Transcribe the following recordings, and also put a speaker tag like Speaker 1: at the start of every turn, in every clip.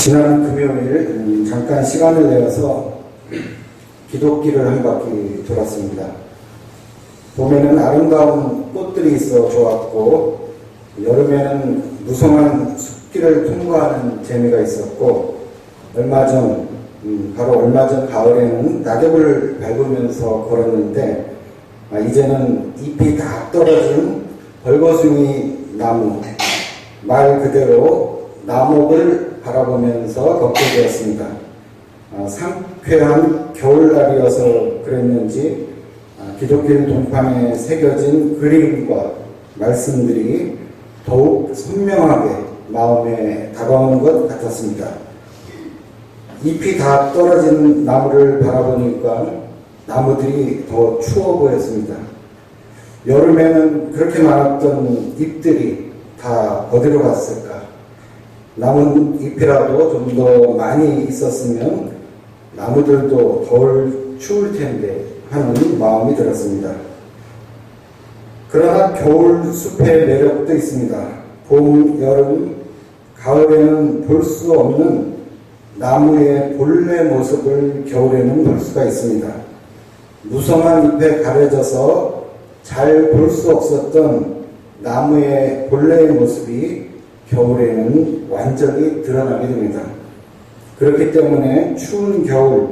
Speaker 1: 지난 금요일 잠깐 시간을 내어서 기독길을 한 바퀴 돌았습니다. 봄에는 아름다운 꽃들이 있어 좋았고, 여름에는 무성한 숲길을 통과하는 재미가 있었고, 바로 얼마 전 가을에는 낙엽을 밟으면서 걸었는데, 이제는 잎이 다 떨어진 벌거숭이 나무, 말 그대로 나목을 바라보면서 걷게 되었습니다. 상쾌한 겨울날이어서 그랬는지 기독교 동판에 새겨진 그림과 말씀들이 더욱 선명하게 마음에 다가오는 것 같았습니다. 잎이 다 떨어진 나무를 바라보니까 나무들이 더 추워 보였습니다. 여름에는 그렇게 많았던 잎들이 다 어디로 갔을까? 남은 잎이라도 좀 더 많이 있었으면 나무들도 덜 추울 텐데 하는 마음이 들었습니다. 그러나 겨울 숲의 매력도 있습니다. 봄, 여름, 가을에는 볼 수 없는 나무의 본래 모습을 겨울에는 볼 수가 있습니다. 무성한 잎에 가려져서 잘 볼 수 없었던 나무의 본래의 모습이 겨울에는 완전히 드러나게 됩니다. 그렇기 때문에 추운 겨울,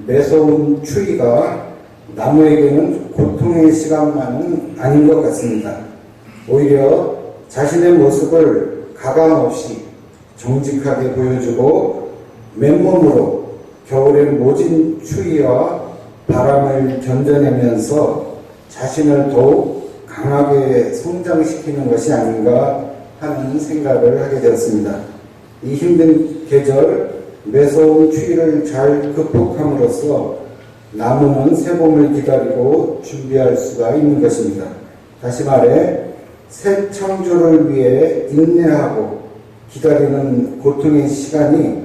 Speaker 1: 매서운 추위가 나무에게는 고통의 시간만은 아닌 것 같습니다. 오히려 자신의 모습을 가감 없이 정직하게 보여주고 맨몸으로 겨울의 모진 추위와 바람을 견뎌내면서 자신을 더욱 강하게 성장시키는 것이 아닌가 하는 생각을 하게 되었습니다. 이 힘든 계절, 매서운 추위를 잘 극복함으로써 나무는 새봄을 기다리고 준비할 수가 있는 것입니다. 다시 말해, 새 창조를 위해 인내하고 기다리는 고통의 시간이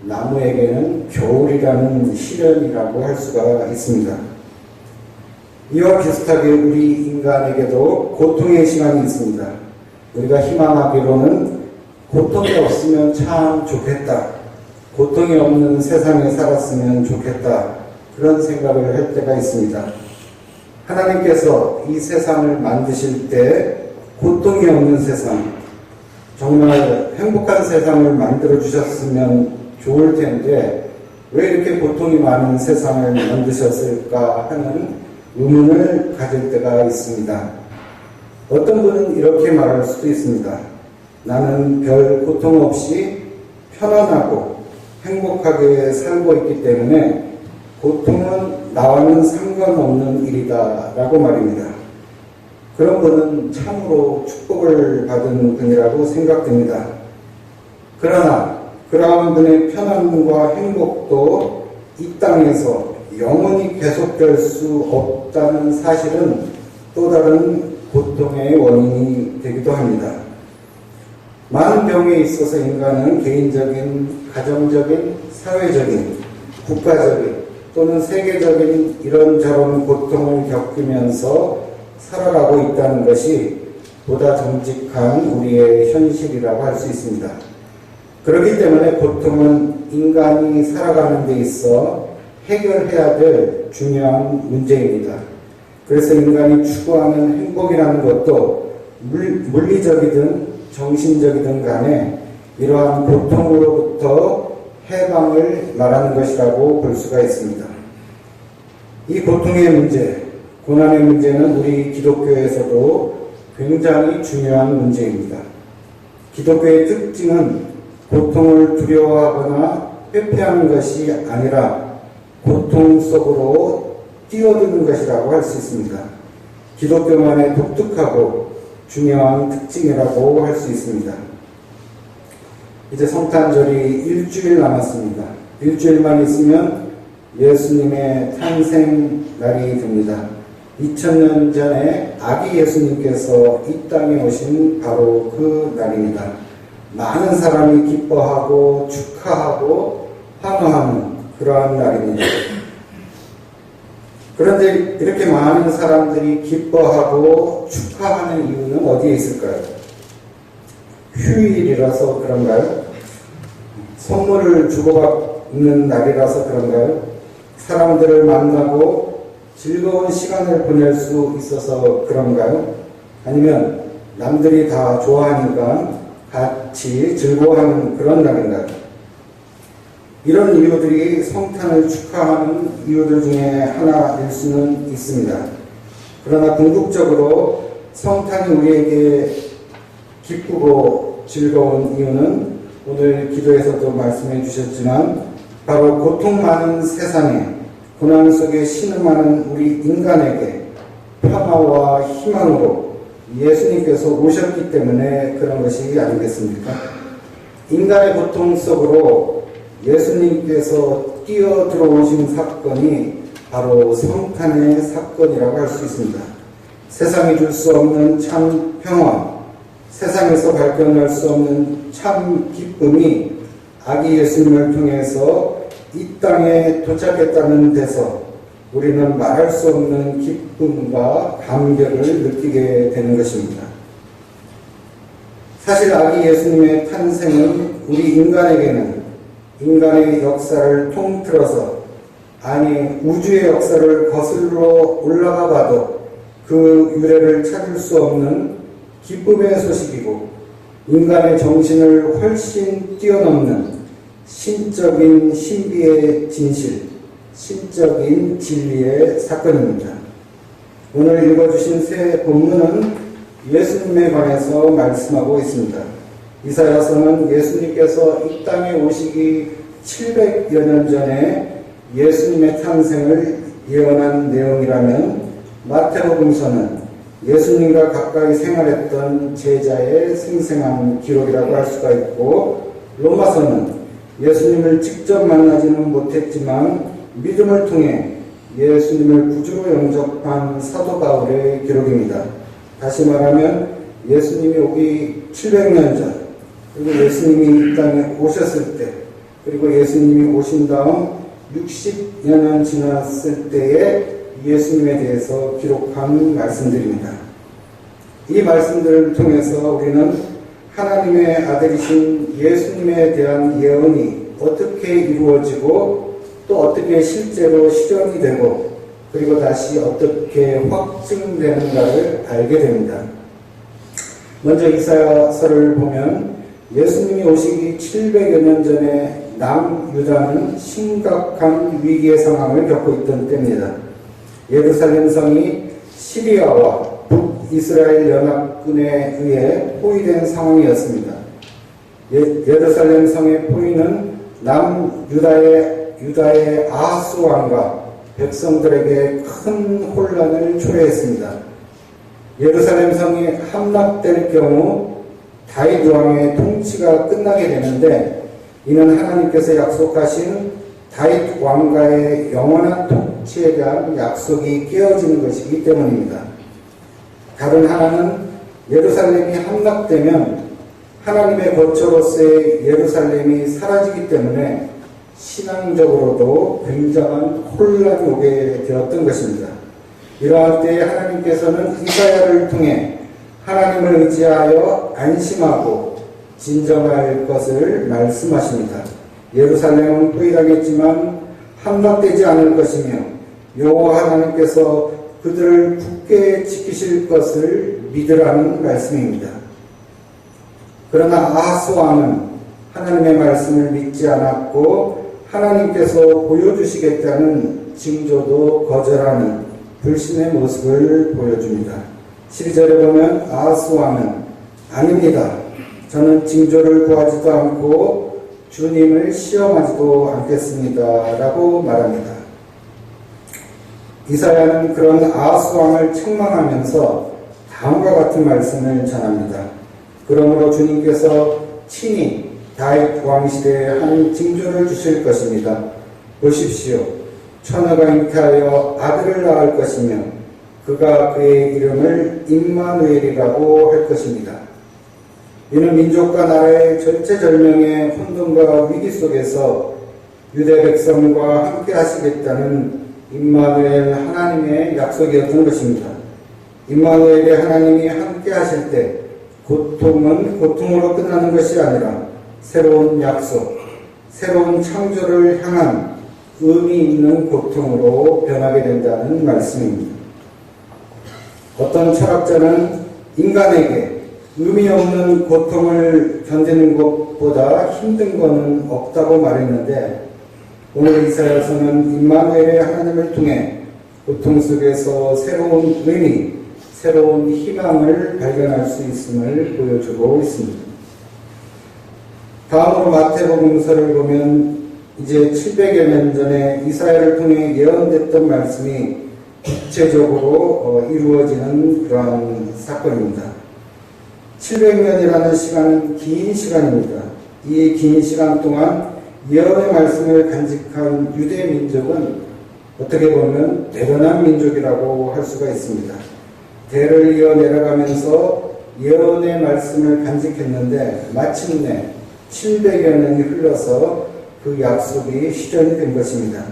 Speaker 1: 나무에게는 겨울이라는 시련이라고 할 수가 있습니다. 이와 비슷하게 우리 인간에게도 고통의 시간이 있습니다. 우리가 희망하기로는 고통이 없으면 참 좋겠다. 고통이 없는 세상에 살았으면 좋겠다. 그런 생각을 할 때가 있습니다. 하나님께서 이 세상을 만드실 때 고통이 없는 세상, 정말 행복한 세상을 만들어 주셨으면 좋을 텐데 왜 이렇게 고통이 많은 세상을 만드셨을까 하는 의문을 가질 때가 있습니다. 어떤 분은 이렇게 말할 수도 있습니다. 나는 별 고통 없이 편안하고 행복하게 살고 있기 때문에 고통은 나와는 상관없는 일이다 라고 말입니다. 그런 분은 참으로 축복을 받은 분이라고 생각됩니다. 그러나 그러한 분의 편안과 행복도 이 땅에서 영원히 계속될 수 없다는 사실은 또 다른 고통의 원인이 되기도 합니다. 많은 병에 있어서 인간은 개인적인, 가정적인, 사회적인, 국가적인 또는 세계적인 이런저런 고통을 겪으면서 살아가고 있다는 것이 보다 정직한 우리의 현실이라고 할 수 있습니다. 그렇기 때문에 고통은 인간이 살아가는 데 있어 해결해야 될 중요한 문제입니다. 그래서 인간이 추구하는 행복이라는 것도 물리적이든 정신적이든 간에 이러한 고통으로부터 해방을 말하는 것이라고 볼 수가 있습니다. 이 고통의 문제, 고난의 문제는 우리 기독교에서도 굉장히 중요한 문제입니다. 기독교의 특징은 고통을 두려워하거나 회피하는 것이 아니라 고통 속으로 뛰어드는 것이라고 할 수 있습니다. 기독교만의 독특하고 중요한 특징이라고 할 수 있습니다. 이제 성탄절이 일주일 남았습니다. 일주일만 있으면 예수님의 탄생 날이 됩니다. 2000년 전에 아기 예수님께서 이 땅에 오신 바로 그 날입니다. 많은 사람이 기뻐하고 축하하고 환호하는 그러한 날입니다. 그런데 이렇게 많은 사람들이 기뻐하고 축하하는 이유는 어디에 있을까요? 휴일이라서 그런가요? 선물을 주고받는 날이라서 그런가요? 사람들을 만나고 즐거운 시간을 보낼 수 있어서 그런가요? 아니면 남들이 다 좋아하니까 같이 즐거워하는 그런 날인가요? 이런 이유들이 성탄을 축하하는 이유들 중에 하나일 수는 있습니다. 그러나 궁극적으로 성탄이 우리에게 기쁘고 즐거운 이유는 오늘 기도에서도 말씀해 주셨지만 바로 고통 많은 세상에 고난 속에 신음하는 우리 인간에게 평화와 희망으로 예수님께서 오셨기 때문에 그런 것이 아니겠습니까? 인간의 고통 속으로 예수님께서 뛰어들어오신 사건이 바로 성탄의 사건이라고 할 수 있습니다. 세상이 줄 수 없는 참 평화, 세상에서 발견할 수 없는 참 기쁨이 아기 예수님을 통해서 이 땅에 도착했다는 데서 우리는 말할 수 없는 기쁨과 감격을 느끼게 되는 것입니다. 사실 아기 예수님의 탄생은 우리 인간에게는 인간의 역사를 통틀어서, 아니 우주의 역사를 거슬러 올라가 봐도 그 유래를 찾을 수 없는 기쁨의 소식이고, 인간의 정신을 훨씬 뛰어넘는 신적인 신비의 진실, 신적인 진리의 사건입니다. 오늘 읽어주신 새 본문은 예수님에 관해서 말씀하고 있습니다. 이사야서는 예수님께서 이 땅에 오시기 700여 년 전에 예수님의 탄생을 예언한 내용이라면, 마태복음서는 예수님과 가까이 생활했던 제자의 생생한 기록이라고 할 수가 있고, 로마서는 예수님을 직접 만나지는 못했지만 믿음을 통해 예수님을 구주로 영접한 사도 바울의 기록입니다. 다시 말하면 예수님이 오기 700년 전, 그리고 예수님이 이 땅에 오셨을 때, 그리고 예수님이 오신 다음 60여 년 지났을 때에 예수님에 대해서 기록한 말씀들입니다. 이 말씀들을 통해서 우리는 하나님의 아들이신 예수님에 대한 예언이 어떻게 이루어지고 또 어떻게 실제로 실현이 되고 그리고 다시 어떻게 확증되는가를 알게 됩니다. 먼저 이사야서를 보면 예수님이 오시기 700여 년 전에 남유다는 심각한 위기의 상황을 겪고 있던 때입니다. 예루살렘 성이 시리아와 북이스라엘 연합군에 의해 포위된 상황이었습니다. 예루살렘 성의 포위는 남유다의 아하스 왕과 백성들에게 큰 혼란을 초래했습니다. 예루살렘 성이 함락될 경우 다윗 왕의 통치가 끝나게 되는데, 이는 하나님께서 약속하신 다윗 왕가의 영원한 통치에 대한 약속이 깨어지는 것이기 때문입니다. 다른 하나는 예루살렘이 함락되면 하나님의 거처로서의 예루살렘이 사라지기 때문에 신앙적으로도 굉장한 혼란이 오게 되었던 것입니다. 이러한 때에 하나님께서는 이사야를 통해 하나님을 의지하여 안심하고 진정할 것을 말씀하십니다. 예루살렘은 포위당했지만 함락되지 않을 것이며 여호와 하나님께서 그들을 굳게 지키실 것을 믿으라는 말씀입니다. 그러나 아하스 왕은 하나님의 말씀을 믿지 않았고 하나님께서 보여주시겠다는 징조도 거절하는 불신의 모습을 보여줍니다. 12절에 보면 아하스 왕은 아닙니다. 저는 징조를 구하지도 않고 주님을 시험하지도 않겠습니다. 라고 말합니다. 이사야는 그런 아하스 왕을 책망하면서 다음과 같은 말씀을 전합니다. 그러므로 주님께서 친히 다윗 왕 시대에 한 징조를 주실 것입니다. 보십시오. 처녀가 잉태하여 아들을 낳을 것이며 그가 그의 이름을 임마누엘이라고 할 것입니다. 이는 민족과 나라의 절체절명의 혼돈과 위기 속에서 유대 백성과 함께 하시겠다는 임마누엘 하나님의 약속이었던 것입니다. 임마누엘의 하나님이 함께 하실 때 고통은 고통으로 끝나는 것이 아니라 새로운 약속, 새로운 창조를 향한 의미 있는 고통으로 변하게 된다는 말씀입니다. 어떤 철학자는 인간에게 의미 없는 고통을 견디는 것보다 힘든 것은 없다고 말했는데, 오늘 이사야서는 임마누엘의 하나님을 통해 고통 속에서 새로운 의미, 새로운 희망을 발견할 수 있음을 보여주고 있습니다. 다음으로 마태복음서를 보면 이제 700여 년 전에 이사야를 통해 예언됐던 말씀이 구체적으로 이루어지는 그러한 사건입니다. 700년이라는 시간은 긴 시간입니다. 이 긴 시간 동안 예언의 말씀을 간직한 유대 민족은 어떻게 보면 대단한 민족이라고 할 수가 있습니다. 대를 이어 내려가면서 예언의 말씀을 간직했는데 마침내 700여 년이 흘러서 그 약속이 실현이 된 것입니다.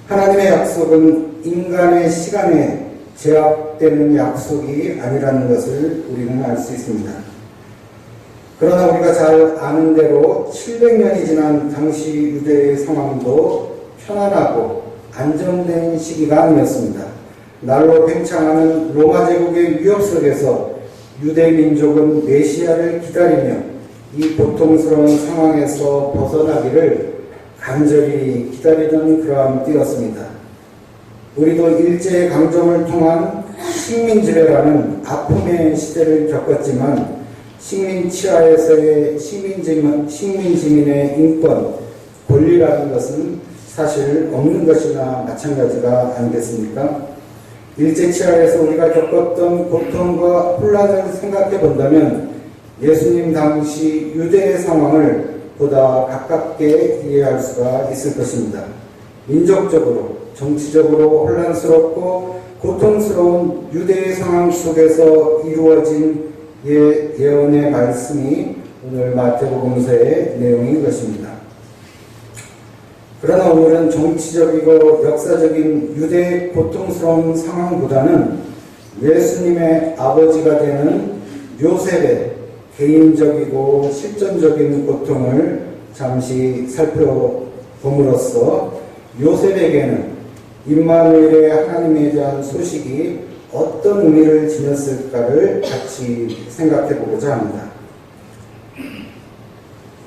Speaker 1: 하나님의 약속은 인간의 시간에 제약되는 약속이 아니라는 것을 우리는 알 수 있습니다. 그러나 우리가 잘 아는 대로 700년이 지난 당시 유대의 상황도 편안하고 안정된 시기가 아니었습니다. 날로 팽창하는 로마 제국의 위협 속에서 유대 민족은 메시아를 기다리며 이 고통스러운 상황에서 벗어나기를 간절히 기다리던 그러한 때였습니다. 우리도 일제 강점을 통한 식민지배라는 아픔의 시대를 겪었지만 식민 치하에서의 식민지민의 인권, 권리라는 것은 사실 없는 것이나 마찬가지가 아니겠습니까? 일제 치하에서 우리가 겪었던 고통과 혼란을 생각해 본다면 예수님 당시 유대의 상황을 보다 가깝게 이해할 수가 있을 것입니다. 민족적으로, 정치적으로 혼란스럽고 고통스러운 유대의 상황 속에서 이루어진 예언의 말씀이 오늘 마태복음서의 내용인 것입니다. 그러나 오늘은 정치적이고 역사적인 유대의 고통스러운 상황보다는 예수님의 아버지가 되는 요셉의 개인적이고 실존적인 고통을 잠시 살펴봄으로써 요셉에게는 임마누엘의 하나님에 대한 소식이 어떤 의미를 지녔을까를 같이 생각해 보고자 합니다.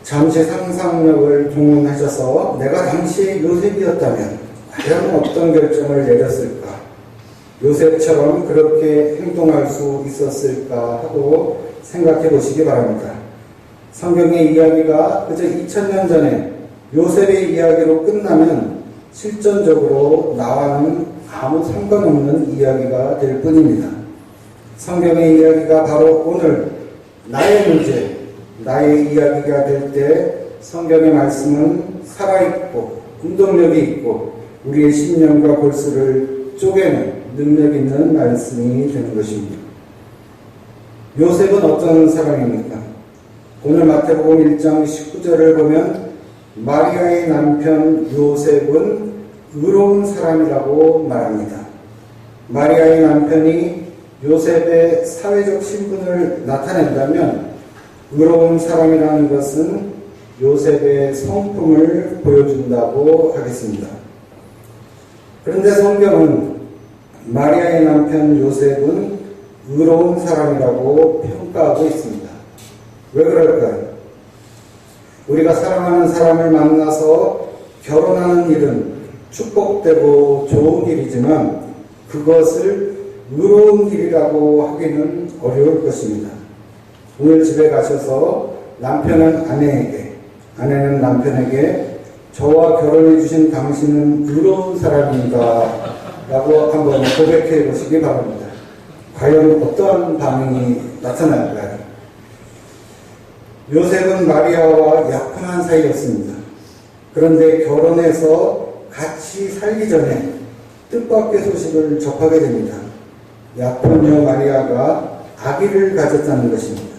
Speaker 1: 잠시 상상력을 동원하셔서 내가 당시에 요셉이었다면 과연 어떤 결정을 내렸을까? 요셉처럼 그렇게 행동할 수 있었을까 하고 생각해 보시기 바랍니다. 성경의 이야기가 그저 2000년 전에 요셉의 이야기로 끝나면 실존적으로 나와는 아무 상관없는 이야기가 될 뿐입니다. 성경의 이야기가 바로 오늘 나의 문제, 나의 이야기가 될 때 성경의 말씀은 살아있고 운동력이 있고 우리의 심령과 골수를 쪼개는 능력 있는 말씀이 되는 것입니다. 요셉은 어떤 사람입니까? 오늘 마태복음 1장 19절을 보면 마리아의 남편 요셉은 의로운 사람이라고 말합니다. 마리아의 남편이 요셉의 사회적 신분을 나타낸다면 의로운 사람이라는 것은 요셉의 성품을 보여준다고 하겠습니다. 그런데 성경은 마리아의 남편 요셉은 의로운 사람이라고 평가하고 있습니다. 왜 그럴까요? 우리가 사랑하는 사람을 만나서 결혼하는 일은 축복되고 좋은 일이지만 그것을 의로운 길이라고 하기는 어려울 것입니다. 오늘 집에 가셔서 남편은 아내에게, 아내는 남편에게 저와 결혼해 주신 당신은 의로운 사람입니다 라고 한번 고백해 보시기 바랍니다. 과연 어떠한 반응이 나타날까요? 요셉은 마리아와 약혼한 사이였습니다. 그런데 결혼해서 같이 살기 전에 뜻밖의 소식을 접하게 됩니다. 약혼녀 마리아가 아기를 가졌다는 것입니다.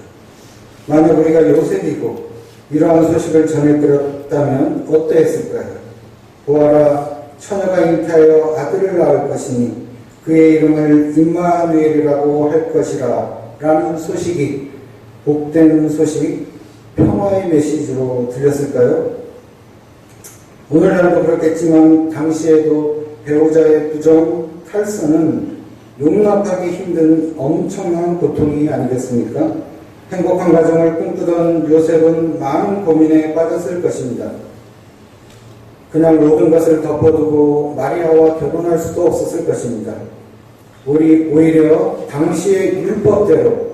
Speaker 1: 만약 우리가 요셉이고 이러한 소식을 전해들었다면 어떠했을까요? 보아라, 처녀가 잉태하여 아들을 낳을 것이니 그의 이름을 임마누엘이라고 할 것이라 라는 소식이 복된 소식, 평화의 메시지로 들렸을까요? 오늘날도 그렇겠지만 당시에도 배우자의 부정, 탈선은 용납하기 힘든 엄청난 고통이 아니겠습니까? 행복한 가정을 꿈꾸던 요셉은 많은 고민에 빠졌을 것입니다. 그냥 모든 것을 덮어두고 마리아와 결혼할 수도 없었을 것입니다. 오히려 당시의 율법대로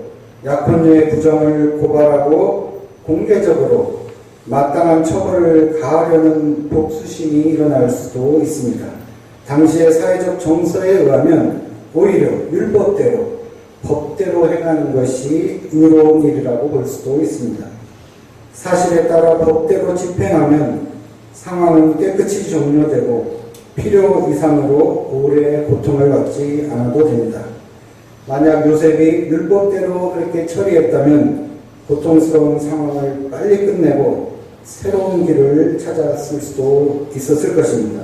Speaker 1: 약혼녀의 부정을 고발하고 공개적으로 마땅한 처벌을 가하려는 복수심이 일어날 수도 있습니다. 당시의 사회적 정서에 의하면 오히려 율법대로, 법대로 행하는 것이 의로운 일이라고 볼 수도 있습니다. 사실에 따라 법대로 집행하면 상황은 깨끗이 종료되고 필요 이상으로 오래 고통을 받지 않아도 됩니다. 만약 요셉이 율법대로 그렇게 처리했다면 고통스러운 상황을 빨리 끝내고 새로운 길을 찾았을 수도 있었을 것입니다.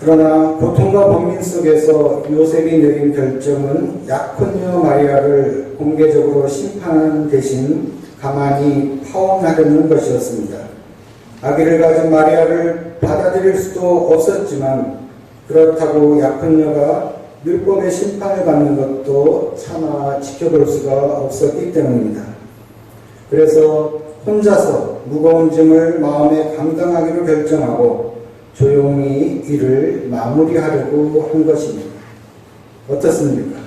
Speaker 1: 그러나 고통과 번민 속에서 요셉이 내린 결정은 약혼녀 마리아를 공개적으로 심판하는 대신 가만히 파혼하려는 것이었습니다. 아기를 가진 마리아를 받아들일 수도 없었지만 그렇다고 약혼녀가 율법의 심판을 받는 것도 차마 지켜볼 수가 없었기 때문입니다. 그래서 혼자서 무거운 짐을 마음에 감당하기로 결정하고 조용히 일을 마무리하려고 한 것입니다. 어떻습니까?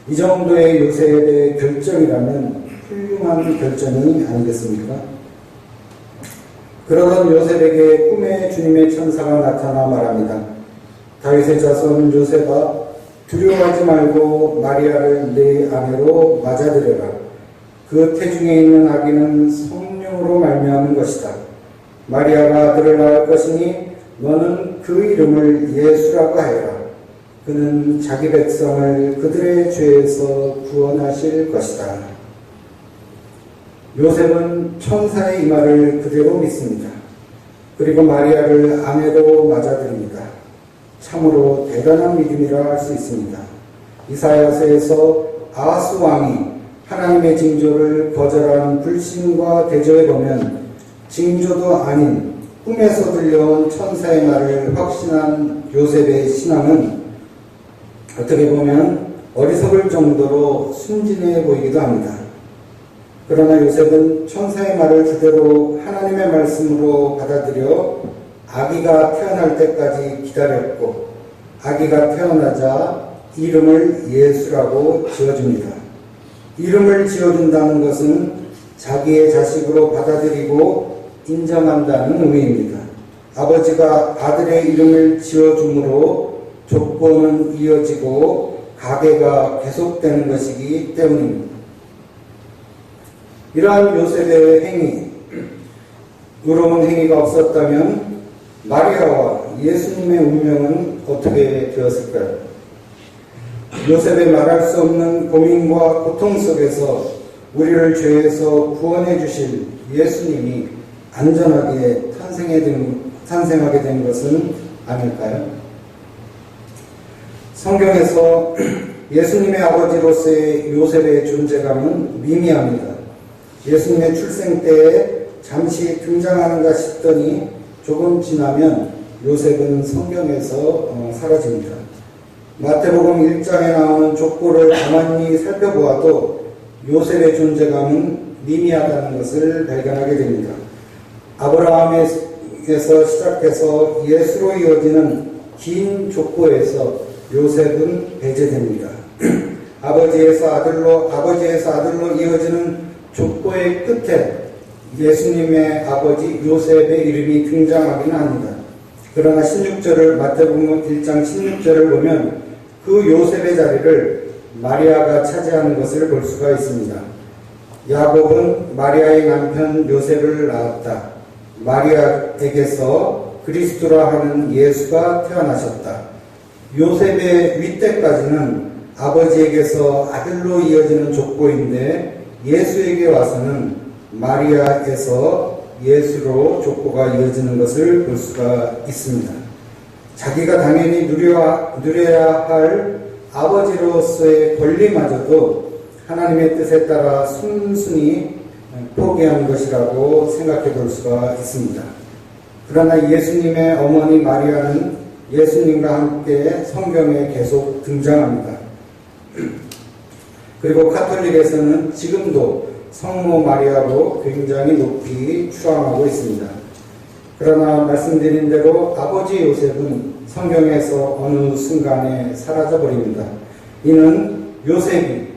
Speaker 1: 이 정도의 요셉의 결정이라면 훌륭한 결정이 아니겠습니까? 그러던 요셉에게 꿈에 주님의 천사가 나타나 말합니다. 다윗의 자손 요셉아, 두려워하지 말고 마리아를 내 아내로 맞아들여라. 그 태중에 있는 아기는 성령으로 말미암은 것이다. 마리아가 아들을 낳을 것이니 너는 그 이름을 예수라고 하여라. 그는 자기 백성을 그들의 죄에서 구원하실 것이다. 요셉은 천사의 이 말을 그대로 믿습니다. 그리고 마리아를 아내로 맞아들입니다. 참으로 대단한 믿음이라 할 수 있습니다. 이사야서에서 아하스 왕이 하나님의 징조를 거절한 불신과 대조해 보면 징조도 아닌 꿈에서 들려온 천사의 말을 확신한 요셉의 신앙은 어떻게 보면 어리석을 정도로 순진해 보이기도 합니다. 그러나 요셉은 천사의 말을 그대로 하나님의 말씀으로 받아들여 아기가 태어날 때까지 기다렸고 아기가 태어나자 이름을 예수라고 지어줍니다. 이름을 지어준다는 것은 자기의 자식으로 받아들이고 인정한다는 의미입니다. 아버지가 아들의 이름을 지어줌으로 조건은 이어지고 가계가 계속되는 것이기 때문입니다. 이러한 요셉의 행위, 의로운 행위가 없었다면 마리아와 예수님의 운명은 어떻게 되었을까요? 요셉의 말할 수 없는 고민과 고통 속에서 우리를 죄에서 구원해 주실 예수님이 안전하게 탄생하게 된 것은 아닐까요? 성경에서 예수님의 아버지로서의 요셉의 존재감은 미미합니다. 예수님의 출생 때에 잠시 등장하는가 싶더니 조금 지나면 요셉은 성경에서 사라집니다. 마태복음 1장에 나오는 족보를 가만히 살펴보아도 요셉의 존재감은 미미하다는 것을 발견하게 됩니다. 아브라함에서 시작해서 예수로 이어지는 긴 족보에서 요셉은 배제됩니다. 아버지에서 아들로 이어지는 족보의 끝에 예수님의 아버지 요셉의 이름이 등장하기는 합니다. 그러나 마태복음 1장 16절을 보면 그 요셉의 자리를 마리아가 차지하는 것을 볼 수가 있습니다. 야곱은 마리아의 남편 요셉을 낳았다. 마리아에게서 그리스도라 하는 예수가 태어나셨다. 요셉의 윗대까지는 아버지에게서 아들로 이어지는 족보인데 예수에게 와서는 마리아에서 예수로 족보가 이어지는 것을 볼 수가 있습니다. 자기가 당연히 누려야 할 아버지로서의 권리마저도 하나님의 뜻에 따라 순순히 포기한 것이라고 생각해 볼 수가 있습니다. 그러나 예수님의 어머니 마리아는 예수님과 함께 성경에 계속 등장합니다. 그리고 가톨릭에서는 지금도 성모 마리아로 굉장히 높이 추앙하고 있습니다. 그러나 말씀드린 대로 아버지 요셉은 성경에서 어느 순간에 사라져버립니다. 이는 요셉이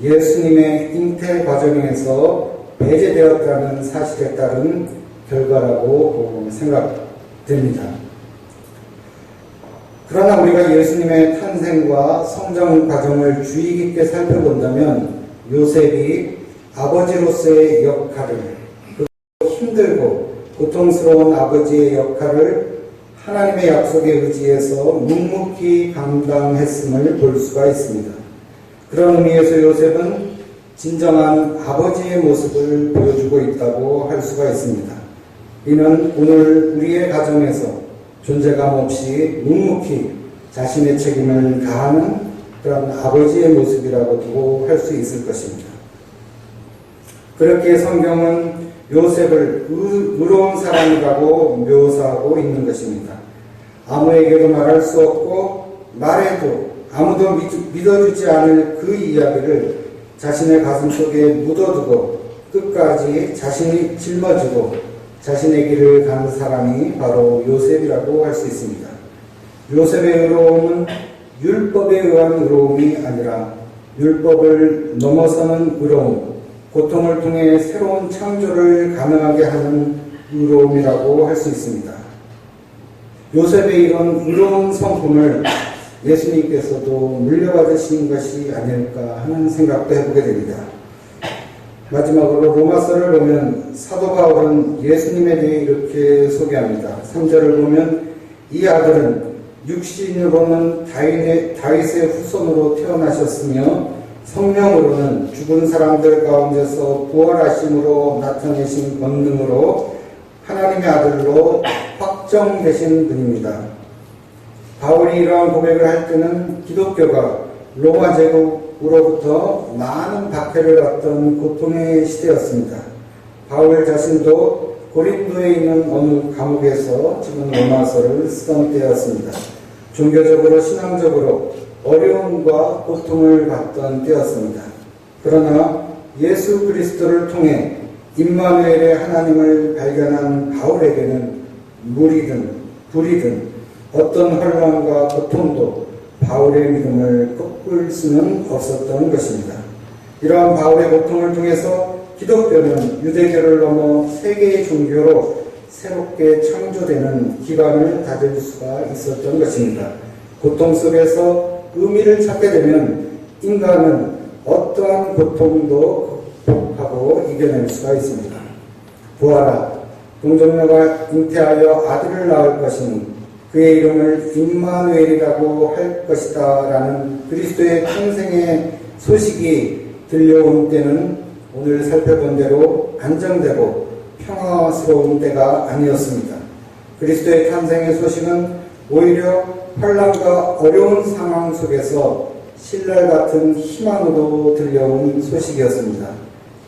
Speaker 1: 예수님의 잉태 과정에서 배제되었다는 사실에 따른 결과라고 생각됩니다. 그러나 우리가 예수님의 탄생과 성장 과정을 주의 깊게 살펴본다면 요셉이 아버지로서의 역할을, 힘들고 고통스러운 아버지의 역할을 하나님의 약속에 의지해서 묵묵히 감당했음을 볼 수가 있습니다. 그런 의미에서 요셉은 진정한 아버지의 모습을 보여주고 있다고 할 수가 있습니다. 이는 오늘 우리의 가정에서 존재감 없이 묵묵히 자신의 책임을 다하는 그런 아버지의 모습이라고도 할 수 있을 것입니다. 그렇게 성경은 요셉을 의로운 사람이라고 묘사하고 있는 것입니다. 아무에게도 말할 수 없고 말해도 아무도 믿어주지 않을 그 이야기를 자신의 가슴속에 묻어두고 끝까지 자신이 짊어지고 자신의 길을 가는 사람이 바로 요셉이라고 할 수 있습니다. 요셉의 의로움은 율법에 의한 의로움이 아니라 율법을 넘어서는 의로움, 고통을 통해 새로운 창조를 가능하게 하는 의로움이라고 할 수 있습니다. 요셉의 이런 의로운 성품을 예수님께서도 물려받으신 것이 아닐까 하는 생각도 해보게 됩니다. 마지막으로 로마서를 보면 사도 바울은 예수님에 대해 이렇게 소개합니다. 3절을 보면 이 아들은 육신으로는 다윗의 후손으로 태어나셨으며 성령으로는 죽은 사람들 가운데서 부활하심으로 나타내신 권능으로 하나님의 아들로 확정되신 분입니다. 바울이 이러한 고백을 할 때는 기독교가 로마 제국으로부터 많은 박해를 받던 고통의 시대였습니다. 바울 자신도 고린도에 있는 어느 감옥에서 지금 로마서를 쓰던 때였습니다. 종교적으로 신앙적으로 어려움과 고통을 받던 때였습니다. 그러나 예수 그리스도를 통해 임마누엘의 하나님을 발견한 바울에게는 물이든 불이든 어떤 혼란과 고통도 바울의 믿음을 꺾을 수는 없었던 것입니다. 이러한 바울의 고통을 통해서 기독교는 유대교를 넘어 세계의 종교로 새롭게 창조되는 기반을 다질 수가 있었던 것입니다. 고통 속에서 의미를 찾게 되면 인간은 어떠한 고통도 극복하고 이겨낼 수가 있습니다. 보아라, 동정녀가 잉태하여 아들을 낳을 것이니 그의 이름을 임마누엘이라고 할 것이다 라는 그리스도의 탄생의 소식이 들려온 때는 오늘 살펴본 대로 안정되고 평화스러운 때가 아니었습니다. 그리스도의 탄생의 소식은 오히려 혼란과 어려운 상황 속에서 신랄 같은 희망으로 들려온 소식이었습니다.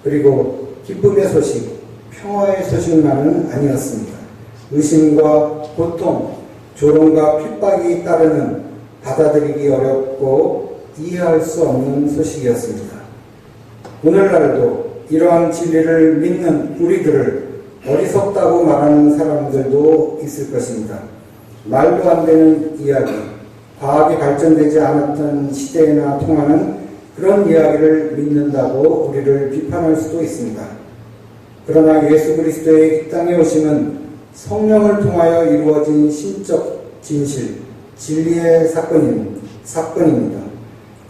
Speaker 1: 그리고 기쁨의 소식, 평화의 소식만은 아니었습니다. 의심과 고통, 조롱과 핍박이 따르는 받아들이기 어렵고 이해할 수 없는 소식이었습니다. 오늘날도 이러한 진리를 믿는 우리들을 어리석다고 말하는 사람들도 있을 것입니다. 말도 안 되는 이야기, 과학이 발전되지 않았던 시대에나 통하는 그런 이야기를 믿는다고 우리를 비판할 수도 있습니다. 그러나 예수 그리스도의 이 땅에 오심은 성령을 통하여 이루어진 신적 진실, 진리의 사건입니다.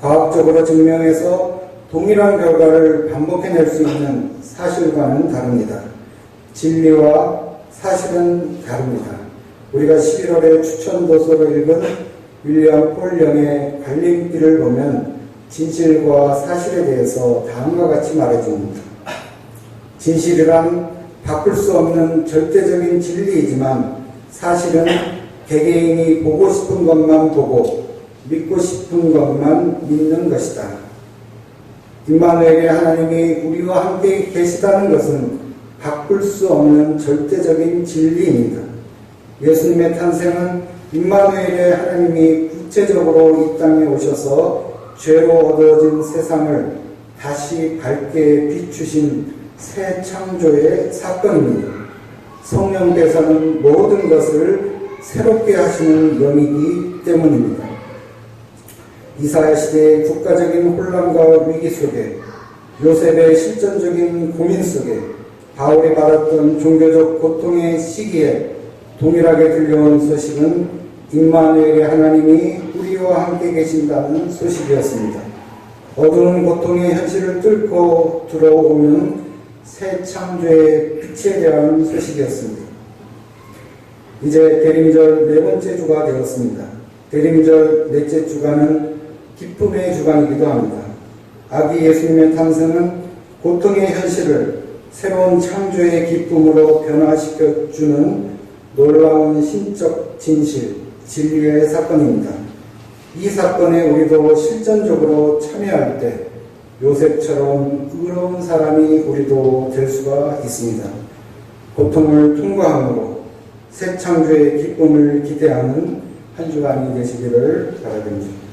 Speaker 1: 과학적으로 증명해서 동일한 결과를 반복해낼 수 있는 사실과는 다릅니다. 진리와 사실은 다릅니다. 우리가 11월에 추천도서로 읽은 윌리엄 폴 영의 갈림길을 보면 진실과 사실에 대해서 다음과 같이 말해줍니다. 진실이란 바꿀 수 없는 절대적인 진리이지만 사실은 개개인이 보고 싶은 것만 보고 믿고 싶은 것만 믿는 것이다. 임마누엘의 하나님이 우리와 함께 계시다는 것은 바꿀 수 없는 절대적인 진리입니다. 예수님의 탄생은 임마누엘의 하나님이 구체적으로 이 땅에 오셔서 죄로 어두워진 세상을 다시 밝게 비추신 새 창조의 사건입니다. 성령께서는 모든 것을 새롭게 하시는 영이기 때문입니다. 이사야 시대의 국가적인 혼란과 위기 속에, 요셉의 실전적인 고민 속에, 바울이 받았던 종교적 고통의 시기에 동일하게 들려온 소식은 임마누엘의 하나님이 우리와 함께 계신다는 소식이었습니다. 어두운 고통의 현실을 뚫고 들어오는 새 창조의 빛에 대한 소식이었습니다. 이제 대림절 네 번째 주가 되었습니다. 대림절 넷째 주간은 기쁨의 주간이기도 합니다. 아기 예수님의 탄생은 고통의 현실을 새로운 창조의 기쁨으로 변화시켜주는 놀라운 신적 진실, 진리의 사건입니다. 이 사건에 우리도 실전적으로 참여할 때 요셉처럼 의로운 사람이 우리도 될 수가 있습니다. 고통을 통과함으로 새 창조의 기쁨을 기대하는 한 주간이 되시기를 바라봅니다.